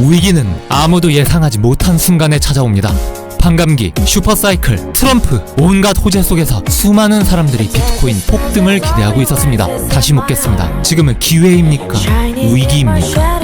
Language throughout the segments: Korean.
위기는 아무도 예상하지 못한 순간에 찾아옵니다. 반감기, 슈퍼사이클, 트럼프, 온갖 호재 속에서 수많은 사람들이 비트코인 폭등을 기대하고 있었습니다. 다시 묻겠습니다. 지금은 기회입니까? 위기입니까?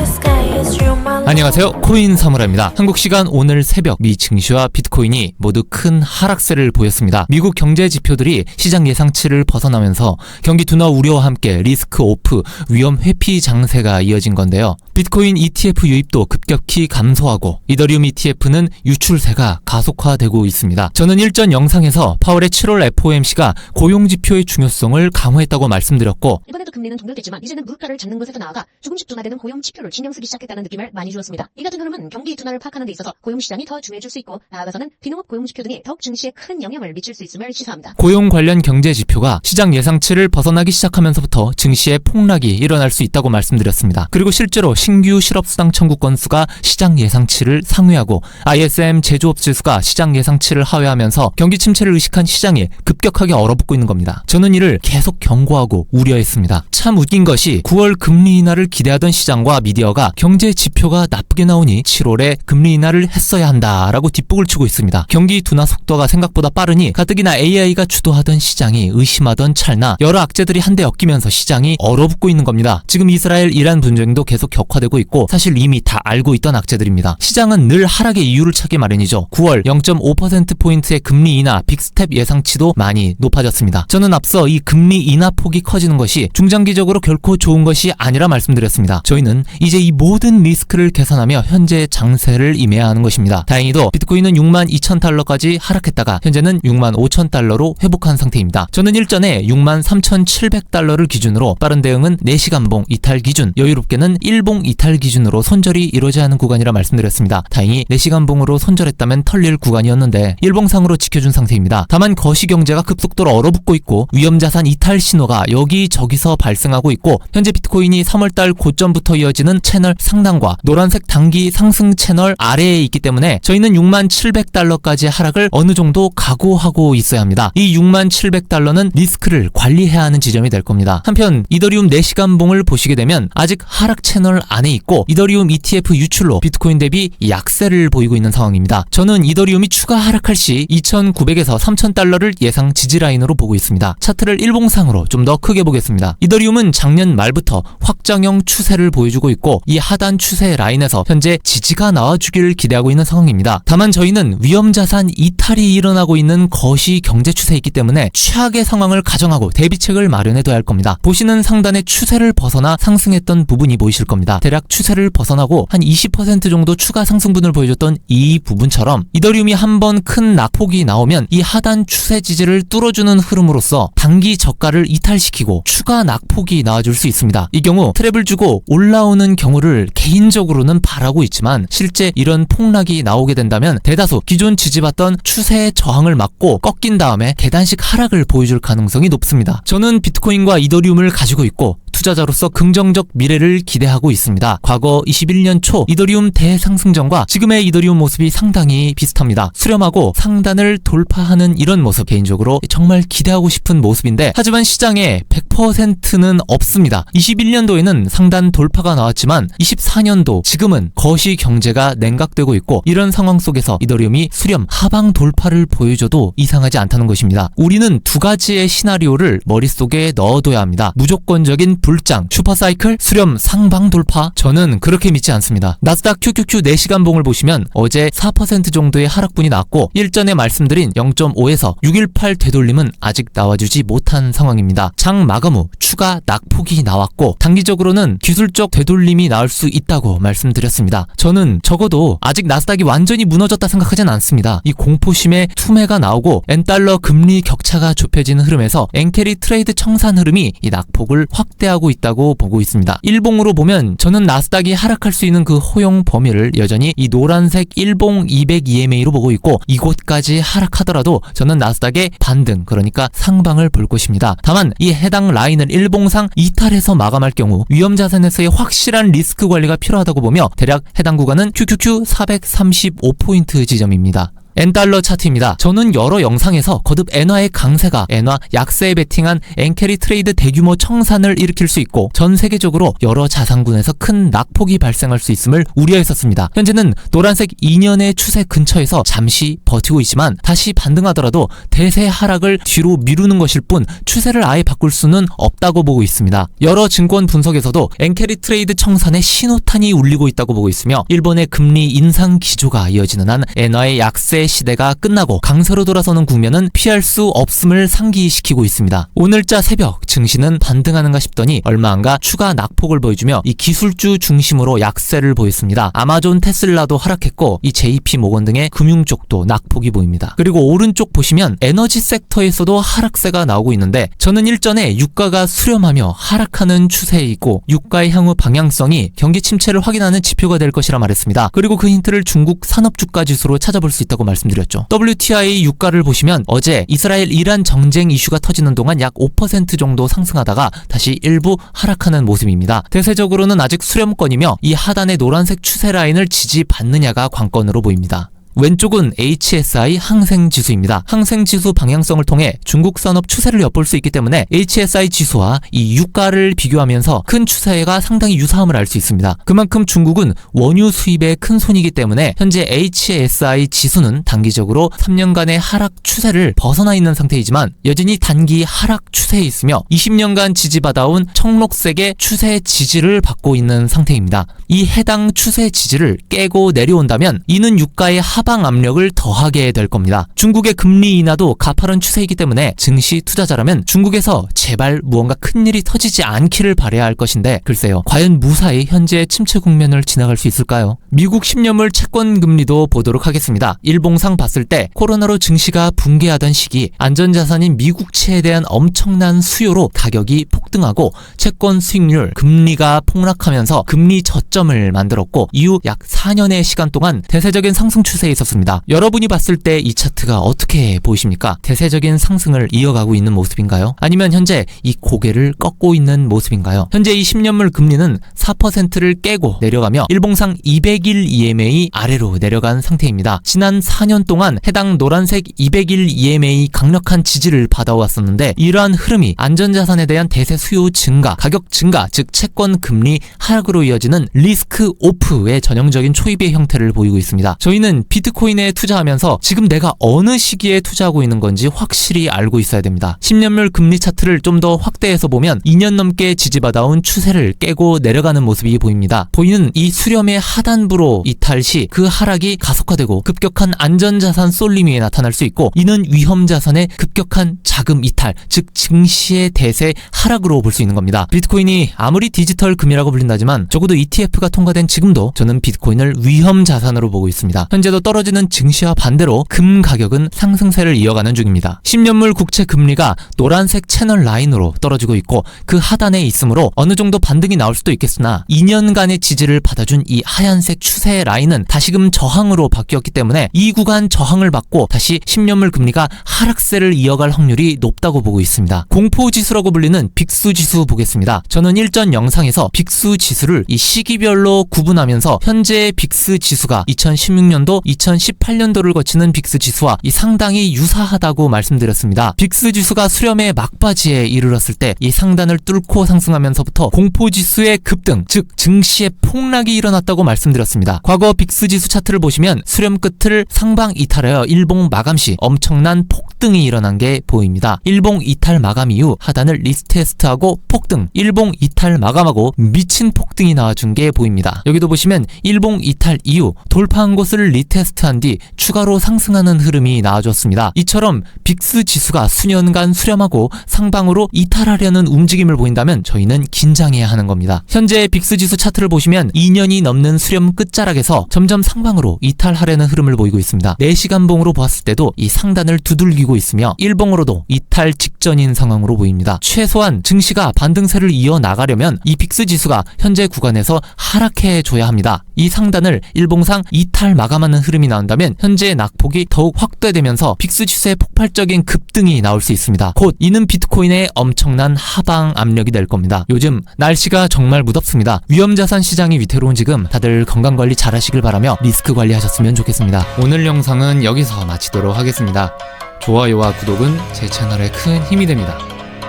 안녕하세요. 코인 사무라입니다. 한국 시간 오늘 새벽 미 증시와 비트코인이 모두 큰 하락세를 보였습니다. 미국 경제 지표들이 시장 예상치를 벗어나면서 경기 둔화 우려와 함께 리스크 오프, 위험 회피 장세가 이어진 건데요. 비트코인 ETF 유입도 급격히 감소하고 이더리움 ETF는 유출세가 가속화되고 있습니다. 저는 일전 영상에서 파월의 7월 FOMC가 고용지표의 중요성을 강화했다고 말씀드렸고, 이번에도 금리는 동결됐지만 이제는 물가를 잡는 것에서 나아가 조금씩 둔화되는 고용 지표를 신경 쓰기 시작했다는 느낌을 많이 주었습니다. 이 같은 흐름은 경기 둔화를 파악하는 데 있어서 고용시장이 더 중요해질 수 있고, 나아가서는 비농업 고용지표 등이 더욱 증시에 큰 영향을 미칠 수 있음을 시사합니다. 고용 관련 경제 지표가 시장 예상치를 벗어나기 시작하면서부터 증시의 폭락이 일어날 수 있다고 말씀드렸습니다. 그리고 실제로 신규 실업수당 청구 건수가 시장 예상치를 상회하고 ISM 제조업 지수가 시장 예상치를 하회하면서 경기 침체를 의식한 시장이 급격하게 얼어붙고 있는 겁니다. 저는 이를 계속 경고하고 우려했습니다. 참 웃긴 것이 9월 금리 인하를 기대하던 시장과 미디어가 경제 지표가 나쁘게 나오니 7월에 금리 인하를 했어야 한다라고 뒷북을 치고 있습니다. 경기 둔화 속도가 생각보다 빠르니 가뜩이나 AI가 주도하던 시장이 의심하던 찰나 여러 악재들이 한데 엮이면서 시장이 얼어붙고 있는 겁니다. 지금 이스라엘 이란 분쟁도 계속 격화되고 있고 사실 이미 다 알고 있던 악재들입니다. 시장은 늘 하락의 이유를 찾기 마련이죠. 9월 0.5%포인트의 금리 인하 빅스텝 예상치도 많이 높아졌습니다. 저는 앞서 이 금리 인하 폭이 커지는 것이 중장기적으로 결코 좋은 것이 아니라 말씀드렸습니다. 저희는 이제 이 모든 리스크를 계산하며 현재 장세를 임해야 하는 것입니다. 다행히도 비트코인은 62,000달러까지 하락했다가 현재는 65,000달러로 회복한 상태입니다. 저는 일전에 63,700달러를 기준으로 빠른 대응은 4시간봉 이탈 기준, 여유롭게는 1봉 이탈 기준으로 손절이 이루어져야 하는 구간이라 말씀드렸습니다. 다행히 4시간봉으로 손절했다면 털릴 구간이었는데 일봉상으로 지켜준 상태입니다. 다만 거시경제가 급속도로 얼어붙고 있고 위험자산 이탈 신호가 여기저기서 발생하고 있고, 현재 비트코인이 3월달 고점부터 이어지는 채널 상단과 노란색 단기 상승 채널 아래에 있기 때문에 저희는 67,000달러까지의 하락을 어느 정도 각오하고 있어야 합니다. 이 67,000달러는 리스크를 관리해야 하는 지점이 될 겁니다. 한편 이더리움 4시간봉을 보시게 되면 아직 하락 채널 안에 있고 이더리움 ETF 유출로 비트코인 대비 약세를 보이고 있는 상황입니다. 저는 이더리움이 추가 하락할 시 2,900에서 3,000달러를 예상 지지라인으로 보고 있습니다. 차트를 일봉상으로 좀 더 크게 보겠습니다. 이더리움은 작년 말부터 확장형 추세를 보여주고 있고 이 하단 추세 라인에서 현재 지지가 나와주기를 기대하고 있는 상황입니다. 다만 저희는 위험자산 이탈이 일어나고 있는 거시 경제 추세에 있기 때문에 최악의 상황을 가정하고 대비책을 마련해둬야 할 겁니다. 보시는 상단의 추세를 벗어나 상승했던 부분이 보이실 겁니다. 대략 추세를 벗어나고 한 20% 정도 추가 상승분을 보여줬던 이 부분처럼 이더리움이 한번 큰 낙폭이 나오면 이 하단 추세 지지를 뚫어주는 흐름으로써 단기 저가를 이탈시키고 추가 낙폭이 나와줄 수 있습니다. 이 경우 트랩을 주고 올라오는 경우를 개인적으로는 바라고 있지만 실제 이런 폭락이 나오게 된다면 대다수 기존 지지받던 추세의 저항을 막고 꺾인 다음에 계단식 하락을 보여줄 가능성이 높습니다. 저는 비트코인과 이더리움을 가지고 있고 투자자로서 긍정적 미래를 기대하고 있습니다. 과거 21년 초 이더리움 대상승전과 지금의 이더리움 모습이 상당히 비슷합니다. 수렴하고 상단을 돌파하는 이런 모습 개인적으로 정말 기대하고 싶은 모습인데, 하지만 시장에 100%는 없습니다. 21년도에는 상단 돌파가 나왔지만 24년도 지금은 거시 경제가 냉각되고 있고, 이런 상황 속에서 이더리움이 수렴 하방 돌파를 보여줘도 이상하지 않다는 것입니다. 우리는 두 가지의 시나리오를 머릿속에 넣어둬야 합니다. 무조건적인 불장, 슈퍼사이클, 수렴 상방 돌파. 저는 그렇게 믿지 않습니다. 나스닥 QQQ 4시간봉을 보시면 어제 4% 정도의 하락분이 나왔고, 일전에 말씀드린 0.5에서 618 되돌림은 아직 나와주지 못한 상황입니다. 장 마감 후 추가 낙폭이 나왔고 단기적으로는 기술적 되돌림이 나올 수 있다고 말씀드렸습니다. 저는 적어도 아직 나스닥이 완전히 무너졌다 생각하진 않습니다. 이 공포심에 투매가 나오고 엔달러 금리 격차가 좁혀지는 흐름에서 엔캐리 트레이드 청산 흐름이 이 낙폭을 확대하고 있다고 보고 있습니다. 일봉으로 보면 저는 나스닥이 하락할 수 있는 그 허용 범위를 여전히 이 노란색 일봉 200 EMA로 보고 있고, 이곳까지 하락하더라도 저는 나스닥의 반등, 그러니까 상방을 볼 것입니다. 다만 이 해당 라인을 일봉상 이탈해서 마감할 경우 위험자산에서의 확실한 리스크 관리가 필요하다고 보며 대략 해당 구간은 QQQ 435포인트 지점입니다. 엔달러 차트입니다. 저는 여러 영상에서 거듭 엔화의 강세가 엔화 약세에 베팅한 엔캐리 트레이드 대규모 청산을 일으킬 수 있고 전 세계적으로 여러 자산군에서 큰 낙폭이 발생할 수 있음을 우려했었습니다. 현재는 노란색 2년의 추세 근처에서 잠시 버티고 있지만 다시 반등하더라도 대세 하락을 뒤로 미루는 것일 뿐 추세를 아예 바꿀 수는 없다고 보고 있습니다. 여러 증권 분석에서도 엔캐리 트레이드 청산의 신호탄이 울리고 있다고 보고 있으며 일본의 금리 인상 기조가 이어지는 한 엔화의 약세 시대가 끝나고 강세로 돌아서는 국면은 피할 수 없음을 상기시키고 있습니다. 오늘자 새벽 증시는 반등하는가 싶더니 얼마 안가 추가 낙폭을 보여주며 이 기술주 중심으로 약세를 보였습니다. 아마존, 테슬라도 하락했고 이 JP 모건 등의 금융 쪽도 낙폭이 보입니다. 그리고 오른쪽 보시면 에너지 섹터에서도 하락세가 나오고 있는데 저는 일전에 유가가 수렴하며 하락하는 추세에 있고 유가의 향후 방향성이 경기 침체를 확인하는 지표가 될 것이라 말했습니다. 그리고 그 힌트를 중국 산업주가 지수로 찾아볼 수 있다고 말씀드렸죠. WTI 유가를 보시면 어제 이스라엘 이란 정쟁 이슈가 터지는 동안 약 5% 정도 상승하다가 다시 일부 하락하는 모습입니다. 대세적으로는 아직 수렴권이며 이 하단의 노란색 추세 라인을 지지받느냐가 관건으로 보입니다. 왼쪽은 HSI 항생지수입니다. 항생지수 방향성을 통해 중국 산업 추세를 엿볼 수 있기 때문에 HSI 지수와 이 유가를 비교하면서 큰 추세가 상당히 유사함을 알 수 있습니다. 그만큼 중국은 원유 수입에 큰 손이기 때문에 현재 HSI 지수는 단기적으로 3년간의 하락 추세를 벗어나 있는 상태이지만 여전히 단기 하락 추세에 있으며 20년간 지지받아온 청록색의 추세 지지를 받고 있는 상태입니다. 이 해당 추세 지지를 깨고 내려온다면 이는 유가의 하방 압력을 더하게 될 겁니다. 중국의 금리 인하도 가파른 추세이기 때문에 증시 투자자라면 중국에서 제발 무언가 큰일이 터지지 않기를 바라야 할 것인데 글쎄요. 과연 무사히 현재 침체 국면을 지나갈 수 있을까요? 미국 10년물 채권 금리도 보도록 하겠습니다. 일봉상 봤을 때 코로나로 증시가 붕괴하던 시기 안전자산인 미국채에 대한 엄청난 수요로 가격이 폭등하고 채권 수익률, 금리가 폭락하면서 금리 저점을 만들었고 이후 약 4년의 시간 동안 대세적인 상승 추세에 있었습니다. 여러분이 봤을 때 이 차트가 어떻게 보이십니까? 대세적인 상승을 이어가고 있는 모습인가요? 아니면 현재 이 고개를 꺾고 있는 모습인가요? 현재 이 10년물 금리는 4%를 깨고 내려가며 일봉상 200일 EMA 아래로 내려간 상태입니다. 지난 4년 동안 해당 노란색 200일 EMA 강력한 지지를 받아왔었는데 이러한 흐름이 안전자산에 대한 대세 수요 증가, 가격 증가, 즉 채권 금리 하락으로 이어지는 리스크 오프의 전형적인 초입의 형태를 보이고 있습니다. 저희는 비트코인에 투자하면서 지금 내가 어느 시기에 투자하고 있는 건지 확실히 알고 있어야 됩니다. 10년물 금리 차트를 좀 더 확대해서 보면 2년 넘게 지지받아온 추세를 깨고 내려가는 모습이 보입니다. 보이는 이 수렴의 하단부로 이탈 시 그 하락이 가속화되고 급격한 안전자산 쏠림이 나타날 수 있고 이는 위험자산의 급격한 자금 이탈, 즉 증시의 대세 하락으로 볼 수 있는 겁니다. 비트코인이 아무리 디지털 금이라고 불린다지만 적어도 ETF가 통과된 지금도 저는 비트코인을 위험 자산으로 보고 있습니다. 현재도 떨어지는 증시와 반대로 금 가격은 상승세를 이어가는 중입니다. 10년물 국채 금리가 노란색 채널 라인으로 떨어지고 있고 그 하단에 있으므로 어느 정도 반등이 나올 수도 있겠으나 2년간의 지지를 받아준 이 하얀색 추세 라인은 다시금 저항으로 바뀌었기 때문에 이 구간 저항을 받고 다시 10년물 금리가 하락세를 이어갈 확률이 높다고 보고 있습니다. 공포지수라고 불리는 빅스지수 보겠습니다. 저는 일전 영상에서 빅스지수를 이 시기별로 구분하면서 현재의 빅스지수가 2016년도, 2018년도를 거치는 빅스지수와 상당히 유사하다고 말씀드렸습니다. 빅스지수가 수렴의 막바지에 이르렀을 때 이 상단을 뚫고 상승하면서부터 공포지수의 급등, 즉 증시의 폭락이 일어났다고 말씀드렸습니다. 과거 빅스지수 차트를 보시면 수렴 끝을 상방 이탈하여 일봉 마감 시 엄청난 폭등이 일어난 게 보입니다. 일봉 이탈 마감 이후 하단을 리테스트하고 폭등, 일봉 이탈 마감하고 미친 폭등이 나와준 게 보입니다. 여기도 보시면 일봉 이탈 이후 돌파한 곳을 리테스트한 뒤 추가로 상승하는 흐름이 나와줬습니다. 이처럼 빅스 지수가 수년간 수렴하고 상방으로 이탈하려는 움직임을 보인다면 저희는 긴장해야 하는 겁니다. 현재 빅스 지수 차트를 보시면 2년이 넘는 수렴 끝자락에서 점점 상방으로 이탈하려는 흐름을 보이고 있습니다. 4시간봉으로 보았을 때도 이 상단을 두들기고 있으며 일봉으로도 이탈 직전인 상황으로 보입니다. 최소한 증시가 반등세를 이어나가려면 이 빅스 지수가 현재 구간에서 하락해줘야 합니다. 이 상단을 일봉상 이탈 마감하는 흐름이 흐름이 나온다면 현재의 낙폭이 더욱 확대되면서 빅스 추세의 폭발적인 급등이 나올 수 있습니다. 곧 이는 비트코인의 엄청난 하방 압력이 될 겁니다. 요즘 날씨가 정말 무덥습니다. 위험자산 시장이 위태로운 지금 다들 건강관리 잘 하시길 바라며 리스크 관리하셨으면 좋겠습니다. 오늘 영상은 여기서 마치도록 하겠습니다. 좋아요와 구독은 제 채널에 큰 힘이 됩니다.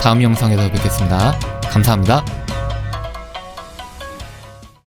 다음 영상에서 뵙겠습니다. 감사합니다.